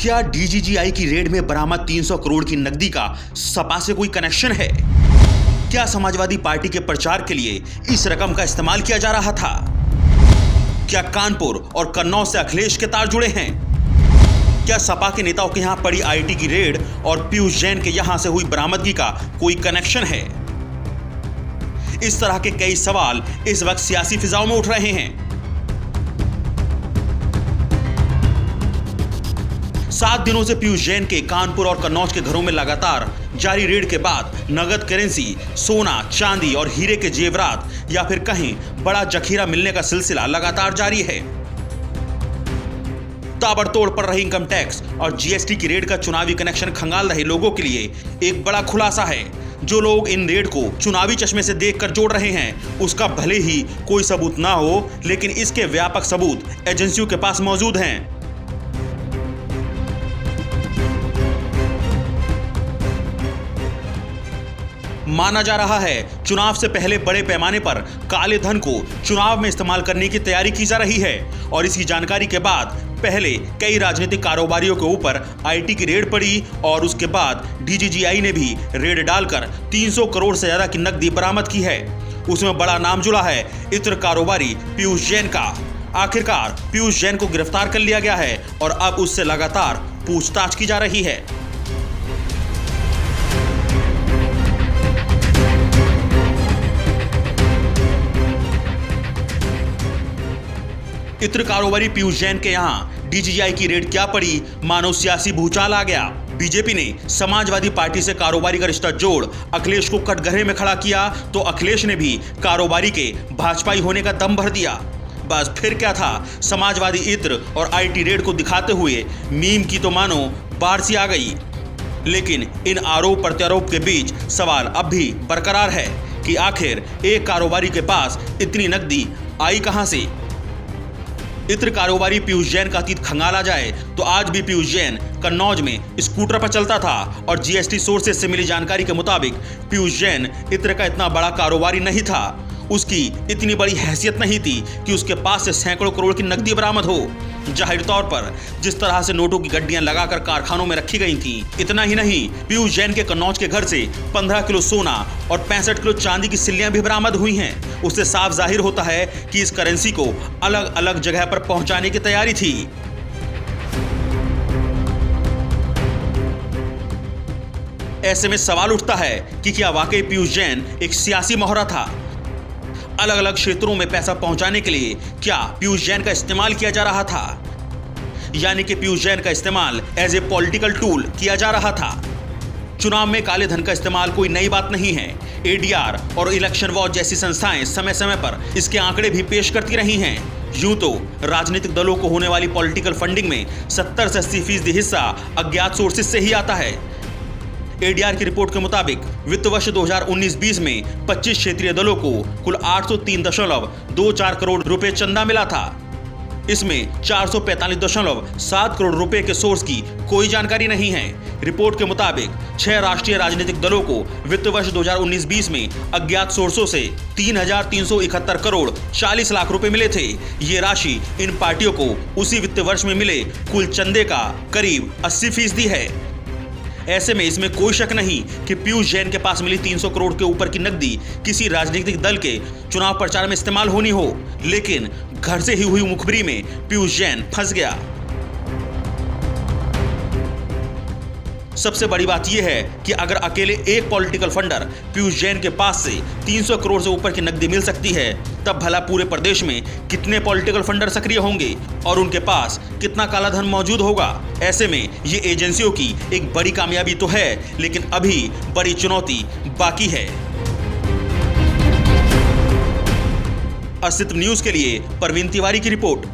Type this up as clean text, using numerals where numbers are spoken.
क्या डीजीजीआई की रेड में बरामद 300 करोड़ की नकदी का सपा से कोई कनेक्शन है? क्या समाजवादी पार्टी के प्रचार के लिए इस रकम का इस्तेमाल किया जा रहा था? क्या कानपुर और कन्नौज से अखिलेश के तार जुड़े हैं? क्या सपा के नेताओं के यहां पड़ी आईटी की रेड और पीयूष जैन के यहां से हुई बरामदगी का कोई कनेक्शन है? इस तरह के कई सवाल इस वक्त सियासी फिजाओं में उठ रहे हैं। 7 दिनों से पीयूष जैन के कानपुर और कन्नौज के घरों में लगातार जारी रेड के बाद नगद करेंसी, सोना, चांदी और हीरे के जेवरात या फिर कहीं बड़ा जखीरा मिलने का सिलसिला लगातार जारी है। ताबड़तोड़ पड़ रही इनकम टैक्स और जीएसटी की रेड का चुनावी कनेक्शन खंगाल रहे लोगों के लिए एक बड़ा खुलासा है। जो लोग इन रेड को चुनावी चश्मे से देखकर जोड़ रहे हैं, उसका भले ही कोई सबूत ना हो, लेकिन इसके व्यापक सबूत एजेंसियों के पास मौजूद हैं। माना जा रहा है चुनाव से पहले बड़े पैमाने पर काले धन को चुनाव में इस्तेमाल करने की तैयारी की जा रही है और इसकी जानकारी के बाद पहले कई राजनीतिक कारोबारियों के ऊपर आईटी की रेड पड़ी और उसके बाद डीजीजीआई ने भी रेड डालकर 300 करोड़ से ज्यादा की नकदी बरामद की है। उसमें बड़ा नाम जुड़ा है इत्र कारोबारी पीयूष जैन का। आखिरकार पीयूष जैन को गिरफ्तार कर लिया गया है और अब उससे लगातार पूछताछ की जा रही है। इत्र कारोबारी पीयूष जैन के यहां डीजीजीआई की रेड क्या पड़ी, मानो सियासी भूचाल आ गया। बीजेपी ने समाजवादी पार्टी से कारोबारी का रिश्ता जोड़ अखिलेश को कटघरे में खड़ा किया तो अखिलेश ने भी कारोबारी के भाजपाई होने का दम भर दिया। बस फिर क्या था, समाजवादी इत्र और आईटी रेड को दिखाते हुए मीम की तो मानो बारसी आ गई। लेकिन इन आरोप प्रत्यारोप के बीच सवाल अब भी बरकरार है कि आखिर एक कारोबारी के पास इतनी नकदी आई कहां से। इत्र कारोबारी पीयूष जैन का अतीत खंगाला जाए तो आज भी पीयूष जैन कन्नौज में स्कूटर पर चलता था और जीएसटी सोर्सेज से मिली जानकारी के मुताबिक पीयूष जैन इत्र का इतना बड़ा कारोबारी नहीं था। उसकी इतनी बड़ी हैसियत नहीं थी कि उसके पास से सैकड़ों करोड़ की नकदी बरामद हो। जाहिर तौर पर जिस तरह से नोटों की गड्डियां लगाकर कारखानों में रखी गई थी, इतना ही नहीं, पीयूष जैन के कन्नौज के घर से 15 किलो सोना और 65 किलो चांदी की सिल्लियां भी बरामद हुई हैं। उससे साफ जाहिर होता है कि इस करेंसी को अलग अलग जगह पर पहुंचाने की तैयारी थी। ऐसे में सवाल उठता है कि क्या वाकई पीयूष जैन एक सियासी मोहरा था? अलग अलग क्षेत्रों में पैसा पहुंचाने के लिए क्या पीयूष जैन का इस्तेमाल किया जा रहा था? यानी कि पीयूष जैन का इस्तेमाल एज ए पॉलिटिकल टूल किया जा रहा था। चुनाव में काले धन का इस्तेमाल कोई नई बात नहीं है। एडीआर और इलेक्शन वॉच जैसी संस्थाएं समय समय पर इसके आंकड़े भी पेश करती रही हैं। यूं तो राजनीतिक दलों को होने वाली पॉलिटिकल फंडिंग में 70 से 80% हिस्सा अज्ञात सोर्सेज से ही आता है। एडीआर की रिपोर्ट के मुताबिक वित्त वर्ष 2019-20 में 25 क्षेत्रीय दलों को कुल 803.24 करोड़ रुपए चंदा मिला था। इसमें 445.7 करोड़ रुपए के सोर्स की कोई जानकारी नहीं है। रिपोर्ट के मुताबिक 6 राष्ट्रीय राजनीतिक दलों को वित्त वर्ष 2019-20 में अज्ञात सोर्सों से 3,371 करोड़ 40 लाख रुपए मिले थे। ये राशि इन पार्टियों को उसी वित्त वर्ष में मिले कुल चंदे का करीब 80% है। ऐसे में इसमें कोई शक नहीं कि पीयूष जैन के पास मिली 300 करोड़ के ऊपर की नकदी किसी राजनीतिक दल के चुनाव प्रचार में इस्तेमाल होनी हो, लेकिन घर से ही हुई मुखबिरी में पीयूष जैन फंस गया। सबसे बड़ी बात यह है कि अगर अकेले एक पॉलिटिकल फंडर पीयूष जैन के पास से 300 करोड़ से ऊपर की नकदी मिल सकती है, तब भला पूरे प्रदेश में कितने पॉलिटिकल फंडर सक्रिय होंगे और उनके पास कितना काला धन मौजूद होगा। ऐसे में ये एजेंसियों की एक बड़ी कामयाबी तो है, लेकिन अभी बड़ी चुनौती बाकी है। अस्तित्व न्यूज के लिए परवीन तिवारी की रिपोर्ट।